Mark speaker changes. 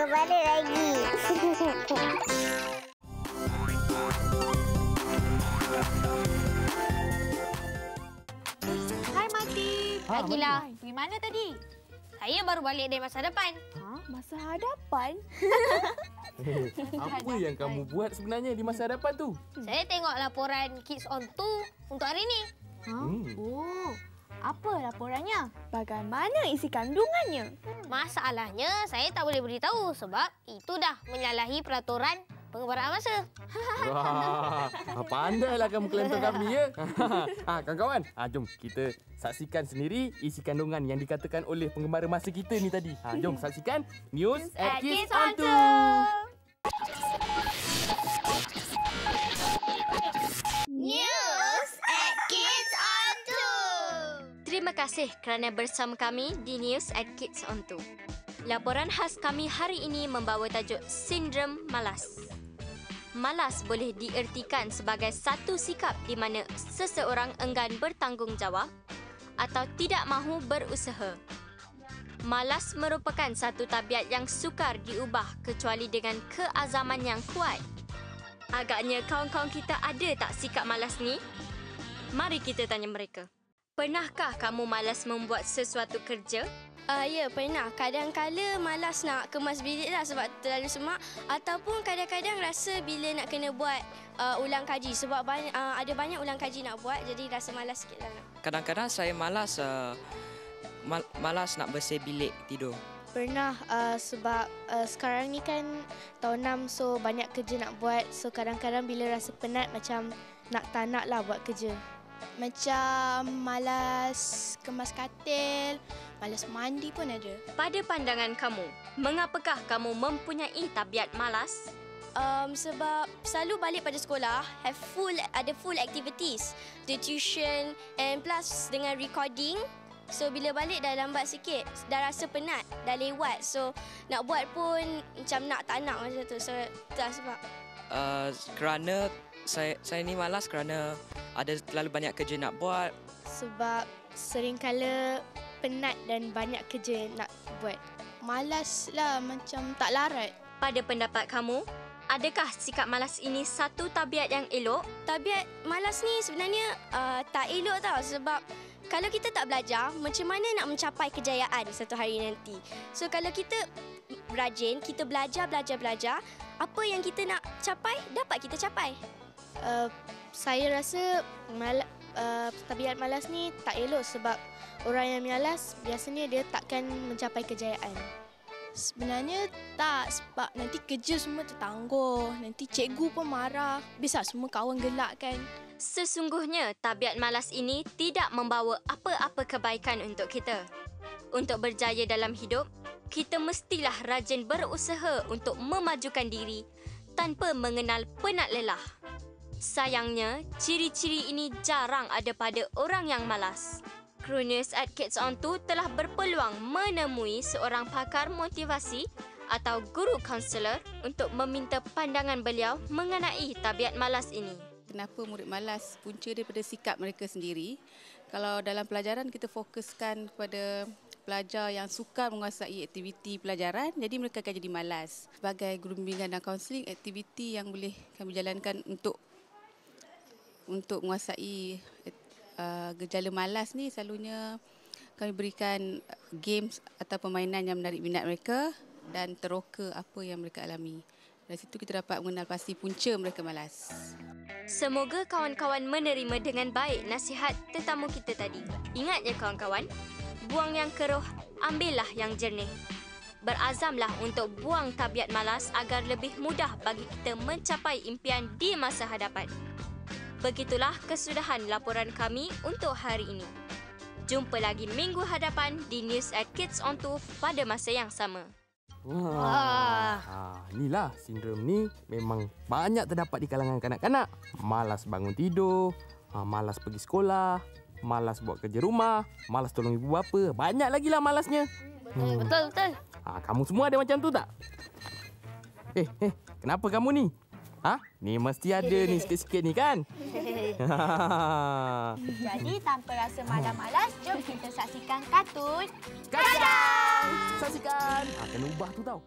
Speaker 1: Aku balik lagi.
Speaker 2: Hai Mati.
Speaker 3: Lagilah, pergi mana tadi? Saya baru balik dari masa depan.
Speaker 2: Masa hadapan?
Speaker 4: Apa yang kamu buat sebenarnya di masa hadapan tu?
Speaker 3: Saya tengok laporan Kids on 2 untuk hari ini.
Speaker 2: Oh, apa laporannya? Bagaimana isi kandungannya?
Speaker 3: Masalahnya, saya tak boleh beritahu sebab itu dah menyalahi peraturan pengembaraan masa.
Speaker 4: Wah, pandailah kamu kelentong kami ya. Kawan-kawan, jom kita saksikan sendiri isi kandungan yang dikatakan oleh penggembara masa kita ni tadi. Jom saksikan News at Kids on 2.
Speaker 1: News at Kids on 2.
Speaker 5: Terima kasih kerana bersama kami di News at Kids on 2. Laporan khas kami hari ini membawa tajuk Sindrom Malas. Malas boleh diertikan sebagai satu sikap di mana seseorang enggan bertanggungjawab atau tidak mahu berusaha. Malas merupakan satu tabiat yang sukar diubah kecuali dengan keazaman yang kuat. Agaknya kawan-kawan kita ada tak sikap malas ni? Mari kita tanya mereka. Pernahkah kamu malas membuat sesuatu kerja?
Speaker 6: Ya, pernah. Kadang-kala malas nak kemas bilik lah sebab terlalu semak. Ataupun kadang-kadang rasa bila nak kena buat ulang kaji. Sebab ada banyak ulang kaji nak buat, jadi rasa malas sikit lah.
Speaker 7: Kadang-kadang saya malas nak bersih bilik tidur.
Speaker 8: Pernah sebab sekarang ni kan tahun 6, so banyak kerja nak buat. So kadang-kadang bila rasa penat macam tak nak lah buat kerja.
Speaker 2: Macam malas kemas katil, malas mandi pun ada.
Speaker 5: Pada pandangan kamu, mengapakah kamu mempunyai tabiat malas?
Speaker 6: Sebab selalu balik pada sekolah, ada full activities. The tuition and plus dengan recording. So bila balik dah lambat sikit, dah rasa penat, dah lewat. So nak buat pun macam tak nak macam tu. So itulah sebab.
Speaker 7: Kerana saya ni malas kerana ada terlalu banyak kerja nak buat.
Speaker 8: Sebab seringkala penat dan banyak kerja nak buat.
Speaker 2: Malas lah, macam tak larat.
Speaker 5: Pada pendapat kamu, adakah sikap malas ini satu tabiat yang elok?
Speaker 6: Tabiat malas ni sebenarnya tak elok tau. Sebab kalau kita tak belajar, macam mana nak mencapai kejayaan satu hari nanti? So kalau kita rajin, kita belajar, apa yang kita nak capai, dapat kita capai.
Speaker 8: Saya rasa tabiat malas ni tak elok sebab orang yang malas biasanya dia takkan mencapai kejayaan.
Speaker 2: Sebenarnya tak, sebab nanti kerja semua tertangguh. Nanti cikgu pun marah. Biasa semua kawan gelak kan.
Speaker 5: Sesungguhnya, tabiat malas ini tidak membawa apa-apa kebaikan untuk kita. Untuk berjaya dalam hidup, kita mestilah rajin berusaha untuk memajukan diri tanpa mengenal penat lelah. Sayangnya, ciri-ciri ini jarang ada pada orang yang malas. Kru News at Kids on 2 telah berpeluang menemui seorang pakar motivasi atau guru kaunselor untuk meminta pandangan beliau mengenai tabiat malas ini.
Speaker 9: Kenapa murid malas? Punca daripada sikap mereka sendiri. Kalau dalam pelajaran kita fokuskan kepada pelajar yang sukar menguasai aktiviti pelajaran, jadi mereka akan jadi malas. Sebagai guru bimbingan dan kaunseling, aktiviti yang boleh kami jalankan untuk menguasai gejala malas ni selalunya kami berikan games atau permainan yang menarik minat mereka dan teroka apa yang mereka alami. Dari situ kita dapat mengenal pasti punca mereka malas.
Speaker 5: Semoga kawan-kawan menerima dengan baik nasihat tetamu kita tadi. Ingat ya kawan-kawan, buang yang keruh, ambillah yang jernih. Berazamlah untuk buang tabiat malas agar lebih mudah bagi kita mencapai impian di masa hadapan. Begitulah kesudahan laporan kami untuk hari ini. Jumpa lagi minggu hadapan di News at Kids on 2 pada masa yang sama.
Speaker 4: Inilah sindrom ni memang banyak terdapat di kalangan kanak-kanak. Malas bangun tidur, malas pergi sekolah, malas buat kerja rumah, malas tolong ibu bapa. Banyak lagi lah malasnya.
Speaker 3: Betul.
Speaker 4: Kamu semua ada macam tu tak? Kenapa kamu ni? Ni mesti ada ni sikit-sikit ni kan?
Speaker 2: Jadi tanpa rasa malas-malas, jom kita saksikan kartun.
Speaker 4: Kacang! Saksikan! Kena ubah tu tau.